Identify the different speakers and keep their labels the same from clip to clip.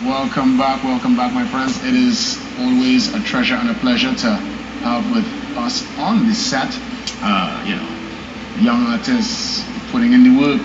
Speaker 1: welcome back, my friends. It is always a treasure and a pleasure to have with us on the set. Young artists putting in the work,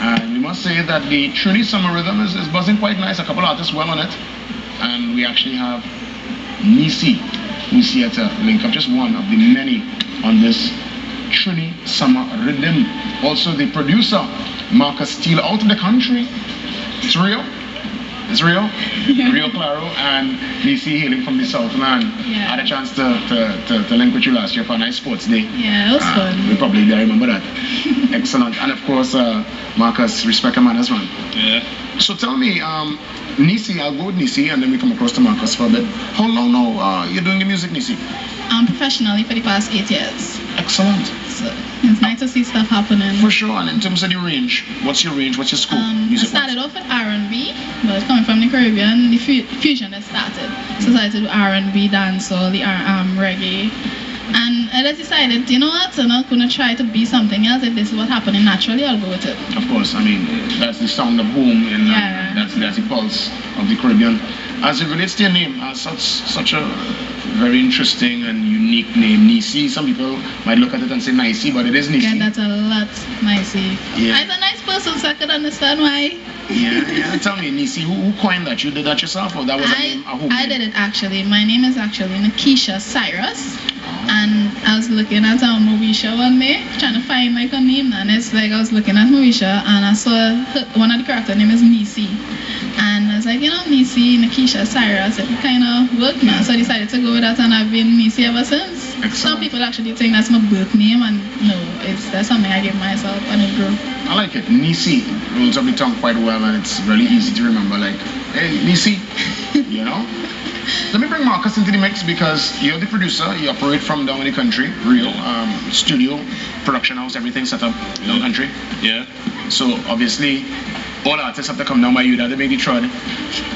Speaker 1: and we must say that the Trini-Summer rhythm is buzzing quite nice. A couple artists well on it, and we actually have Neicy, who's here to link up, just one of the many on this Triny-Summer Riddim. Also the producer, Marcus Steele, out of the country. It's real. It's real. Real Claro, and Neicy hailing from the South, man.
Speaker 2: Yeah.
Speaker 1: I had a chance to link with you last year for a nice sports day.
Speaker 2: Yeah, it was fun.
Speaker 1: We probably did, I remember that. Excellent. And of course, Marcus, respect a man as well.
Speaker 3: Yeah.
Speaker 1: So tell me, Neicy, I'll go with Neicy and then we come across to Marcus for a bit. How long now you're doing the music, Neicy?
Speaker 2: Professionally for the past 8 years.
Speaker 1: Excellent.
Speaker 2: So it's nice to see stuff happening.
Speaker 1: For sure. And in terms of the range, what's your range? What's your scope?
Speaker 2: I started off with R&B, but coming from the Caribbean, the fusion has started. So I started to do R&B, dancehall, the reggae. And I just decided, you know what, I'm not going to try to be something else. If this is what's happening naturally, I'll go with it.
Speaker 1: Of course, I mean, that's the sound of home, and that's the pulse of the Caribbean. As it relates to your name, such a very interesting and unique name, Neicy. Some people might look at it and say Neicy, but it is Neicy.
Speaker 2: Yeah, that's a lot, Neicy.
Speaker 1: Yeah.
Speaker 2: I'm a nice person, so I could understand why.
Speaker 1: Yeah. Tell me, Neicy, who coined that? You did that yourself, or that was
Speaker 2: I did it actually. My name is actually Nakisha Cyrus. And I was looking at Moesha one day, trying to find like a name, and it's like I was looking at Moesha and I saw one of the character name is Neicy. And I was like, you know, Neicy, Nakisha, Cyrus, it kind of worked now. So I decided to go with that, and I've been Neicy ever since.
Speaker 1: Excellent.
Speaker 2: Some people actually think that's my birth name, and no, that's something I give myself and it grew.
Speaker 1: I like it. Neicy rolls up the tongue quite well, and it's really easy to remember. Like, hey, Neicy, you know? Let me bring Marcus into the mix because you're the producer. You operate from down in the country, real studio, production house, everything set up down country.
Speaker 3: Yeah.
Speaker 1: So obviously, all artists have to come down by you. That they make the trod.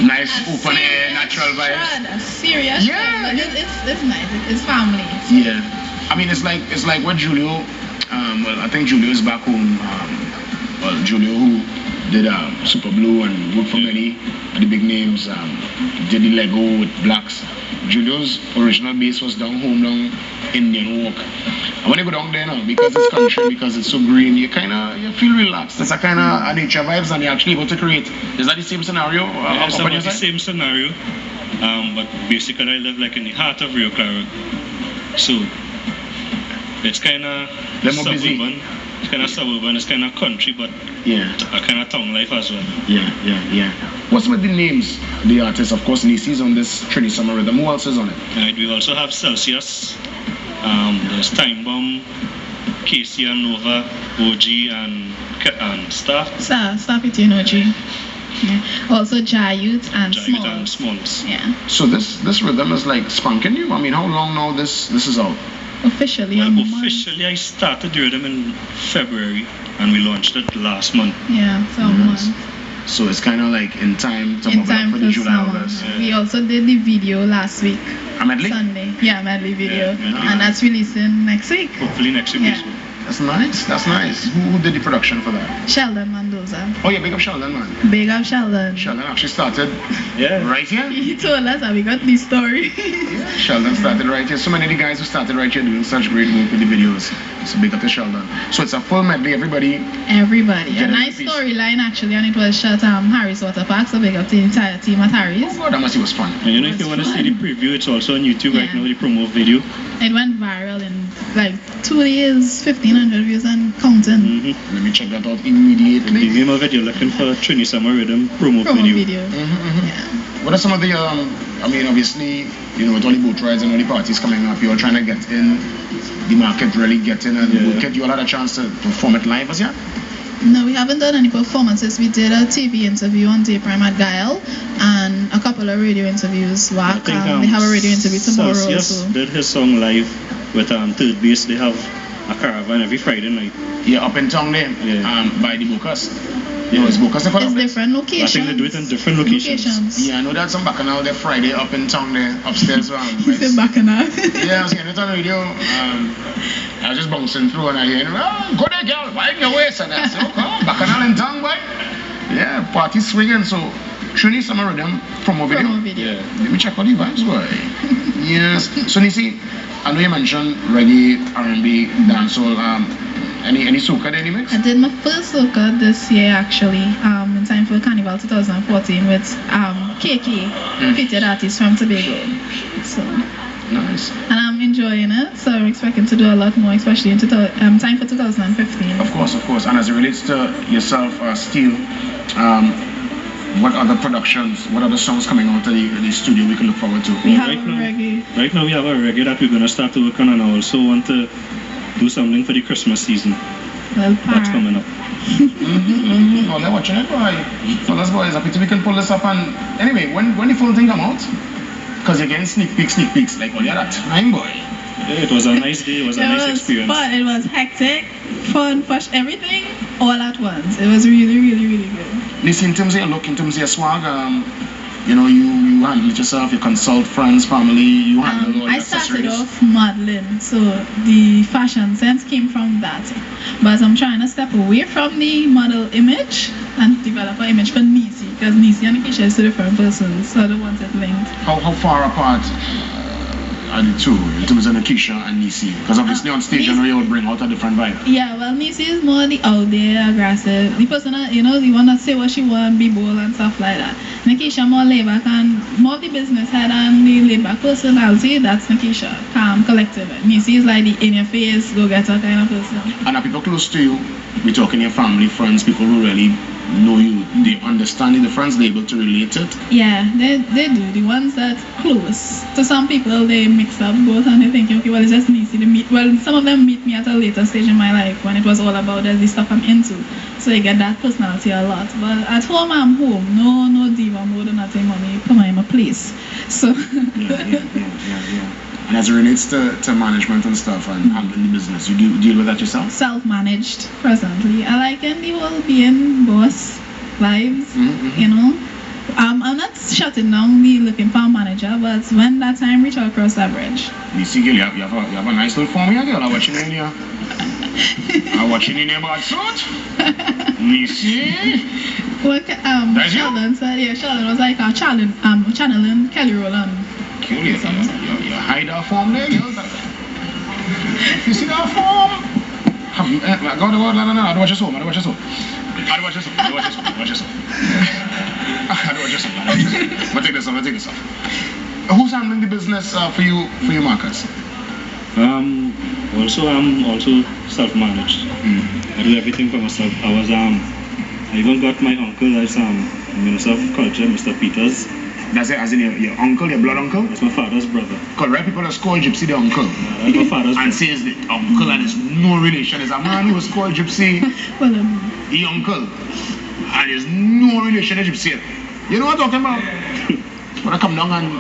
Speaker 1: Nice, open air, natural vibes.
Speaker 2: A serious.
Speaker 1: Yeah.
Speaker 2: It's nice. It's family.
Speaker 1: Yeah. I mean, it's like what Julio. Well, I think Julio is back home. Julio who did Super Blue and worked for many of the big names, did the Lego with Blacks. Julio's original base was down home, down Indian Walk. And when you go down there now, because it's country, because it's so green, you feel relaxed. It's a kind of nature vibes, and you're actually able to create. Is that the same scenario?
Speaker 3: Yeah, it's about the same scenario, but basically I live like in the heart of Rio Claro. So it's kind of suburban. It's kind of suburban, it's kind of country, but a kind of town life as well.
Speaker 1: Yeah. What's with the names? The artists, of course, Neicy's on this Trini-Summer Rhythm. Who else is on it?
Speaker 3: Right, we also have Celsius, there's Time Bomb, Casey and Nova, OG and Staff.
Speaker 2: Staff it, you know, G. Yeah. Also Jayut and
Speaker 3: Smalls.
Speaker 2: Yeah.
Speaker 1: So this rhythm is like spanking new. I mean, how long now this is out?
Speaker 2: Officially,
Speaker 3: officially I started doing them in February and we launched it last month.
Speaker 2: Yeah, so a month.
Speaker 1: So it's kind of like in time to bubble up for the July August.
Speaker 2: Yeah. We also did the video last week.
Speaker 1: A medley?
Speaker 2: Sunday. Yeah, medley video.
Speaker 3: Yeah,
Speaker 2: and that's releasing next week.
Speaker 3: Hopefully next week.
Speaker 2: Yeah.
Speaker 1: That's nice. Who did the production for that?
Speaker 2: Sheldon Mendoza.
Speaker 1: Oh yeah, big up Sheldon, man.
Speaker 2: Big up Sheldon.
Speaker 1: Sheldon actually started right here.
Speaker 2: He told us and we got the story.
Speaker 1: Yeah, Sheldon started right here. So many of the guys who started right here doing such great work with the videos. So big up to Sheldon. So it's a full medley, everybody.
Speaker 2: A nice storyline actually, and it was shot Harris Water Park, so big up to the entire team at Harris.
Speaker 1: Oh God, that must was fun.
Speaker 3: And you know, if you want to see the preview, it's also on YouTube right now, the promo video.
Speaker 2: It went viral in like 2 days, 1,500 views and counting.
Speaker 1: Let me check that out immediately.
Speaker 3: The name of it, you're looking for Trini-Summer Riddim promo video.
Speaker 1: Yeah. What are some of the, I mean, obviously, you know, with all the boat rides and all the parties coming up, you're trying to get in the market, really get in and work it. You all had a chance to perform it live as yet?
Speaker 2: No, we haven't done any performances. We did a TV interview on Day Prime at Guile and a couple of radio interviews. We have a radio interview tomorrow.
Speaker 3: Celsius did his song live with Third Base. They have a caravan every Friday night.
Speaker 1: Yeah, up in town there, by the Bocas. No, it's Bocas.
Speaker 2: It's different locations.
Speaker 3: I think they do it in different locations.
Speaker 1: Yeah, I know that's some bacchanal there Friday up in town there, upstairs.
Speaker 2: He's in bacchanal.
Speaker 1: Yeah, I was hearing it on the radio. I was just bouncing through and I hear, oh, go there, girl, wipe your waist. And I said, oh, come on, bacchanal in town, boy. Yeah, party swinging. So Trini-Summer Riddim promo video.
Speaker 2: Promo video.
Speaker 3: Yeah.
Speaker 1: Let me check out the vibes, boy. Yes. So Neicy, I know you mentioned reggae, R&B, dancehall. Any soca there in the mix?
Speaker 2: I did my first soca this year actually, in time for Carnival 2014 with KK, featured artist from Tobago. So
Speaker 1: Nice.
Speaker 2: and I'm enjoying it, so I'm expecting to do a lot more, especially in time for 2015.
Speaker 1: Of course. And as it relates to yourself, Steele, what other productions, what other songs coming out of the studio we can look forward to?
Speaker 2: We have
Speaker 3: Right
Speaker 2: a
Speaker 3: now-
Speaker 2: reggae.
Speaker 3: Right now we have a reggae that we're gonna start to work on, and I also want to do something for the Christmas season.
Speaker 2: Well,
Speaker 3: That's coming up.
Speaker 1: Oh, they're watching it, boy. So let's boys, I think we can pull this up. And anyway, when the full thing come out, because you're getting sneak peeks, like, oh yeah, that time, boy.
Speaker 3: Yeah, it was a nice day. It was a nice experience.
Speaker 2: Fun. It was hectic, fun, everything all at once. It was really, really, really good.
Speaker 1: Listen, in terms of your look, in terms of your swag, you know, you handle it yourself, you consult friends, family, you handle all the
Speaker 2: I started
Speaker 1: accessories.
Speaker 2: off modeling, so the fashion sense came from that. But I'm trying to step away from the model image and develop an image for Neicy, because Neicy and Keisha is two different persons, so I don't want it linked.
Speaker 1: How far apart are the two in terms of Keisha and Neicy? Because obviously on stage, I know you would bring out a different vibe.
Speaker 2: Yeah, well, Neicy is more the out there, aggressive. The person that, you know, the one that say what she want, be bold and stuff like that. Nikisha more laid back and more of the business head and the laid back personality. That's Nikisha, calm, collective. Neicy is like the in your face, go getter kind of person.
Speaker 1: And are people close to you? We talking your family, friends, people who really know you, they understand the difference, they're able to relate it.
Speaker 2: Yeah, they do. The ones that close. To some people, they mix up both and they think, okay, well, it's just Neicy to meet. Well, some of them meet me at a later stage in my life when it was all about the stuff I'm into. So you get that personality a lot. But at home, I'm home. No diva mode or nothing, mommy. Come on, in my place. So.
Speaker 1: Yeah. And as it relates to management and stuff and handling the business, you deal with that yourself?
Speaker 2: Self-managed presently. I like in the whole being boss vibes, you know. I'm not shutting down the looking for a manager, but when that time reach across that bridge.
Speaker 1: You see, girl, you have a nice little form here, girl. I'm watching you in here. I'm watching you in your bad suit. You see?
Speaker 2: What
Speaker 1: That's you?
Speaker 2: Sheldon said, yeah, Sheldon was like channeling Kelly Rowland.
Speaker 1: Cool, you hide that form there, girl. You see that form? Go, no, I don't watch your soul, I don't watch your soul. I'll take this off. Who's handling the business for you, Marcus?
Speaker 3: Also, I'm also self-managed. I do everything for myself. I even got my uncle as Minister of Culture, Mr. Peters.
Speaker 1: That's it, as in your uncle, your blood uncle?
Speaker 3: That's my father's brother.
Speaker 1: Because right people that call Gypsy the uncle.
Speaker 3: That's my father's
Speaker 1: And
Speaker 3: brother.
Speaker 1: says the uncle and there's no relation. There's a man who was called Gypsy,
Speaker 2: Well,
Speaker 1: the uncle. And there's no relation to Gypsy. You know what I'm talking about? When I come down and...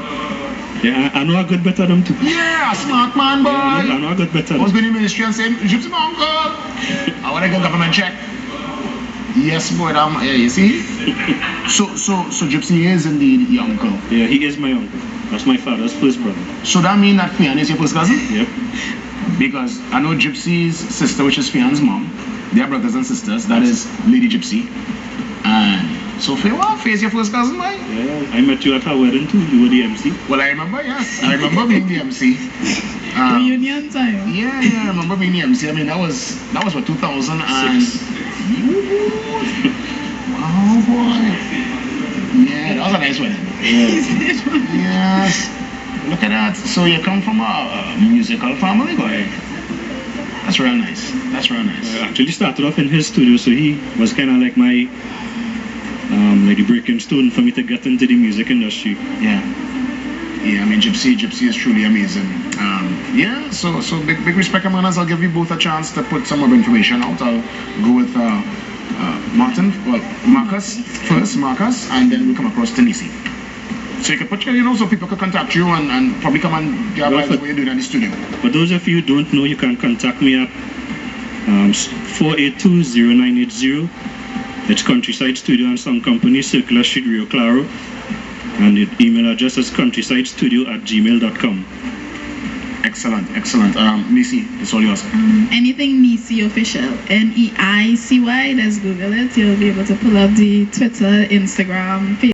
Speaker 3: Yeah, I know I got better than too.
Speaker 1: Yeah, smart man, boy.
Speaker 3: I know I got better
Speaker 1: I was
Speaker 3: than.
Speaker 1: going in the ministry and saying, Gypsy my uncle. I want to get government check. Yes, boy, yeah, you see? So Gypsy is indeed your uncle.
Speaker 3: Yeah, he is my uncle. That's my father's first brother.
Speaker 1: So that means that Fian is your first cousin?
Speaker 3: Yep.
Speaker 1: Because I know Gypsy's sister, which is Fian's mom, they are brothers and sisters. That is Lady Gypsy. And so Faye is your first cousin, boy?
Speaker 3: Yeah, I met you at our wedding too. You were the MC.
Speaker 1: Well, I remember, yes. I remember being the MC.
Speaker 2: reunion time.
Speaker 1: Yeah, I remember being the MC. I mean, that was what, 2000 and... Wow, boy. Yeah, that was a nice wedding. Yes. Look at that. So you come from a musical family, boy. That's real nice.
Speaker 3: I actually started off in his studio, so he was kind of like my like the breaking stone for me to get into the music industry.
Speaker 1: Yeah, I mean, Gypsy is truly amazing. Yeah, so big respect, man. As I'll give you both a chance to put some of the information out. I'll go with Marcus first, and then we'll come across to Neicy. So you can put, so people can contact you and probably come and get what you're doing in the studio.
Speaker 3: For those of you who don't know, you can contact me at 482-0980. It's Countryside Studio and Sound Company, Circular Street, Rio Claro. And the email address is countrysidesstudio@gmail.com.
Speaker 1: Excellent. Neicy, it's all yours.
Speaker 2: Anything Neicy official, Neicy, just Google it. You'll be able to pull up the Twitter, Instagram, Facebook.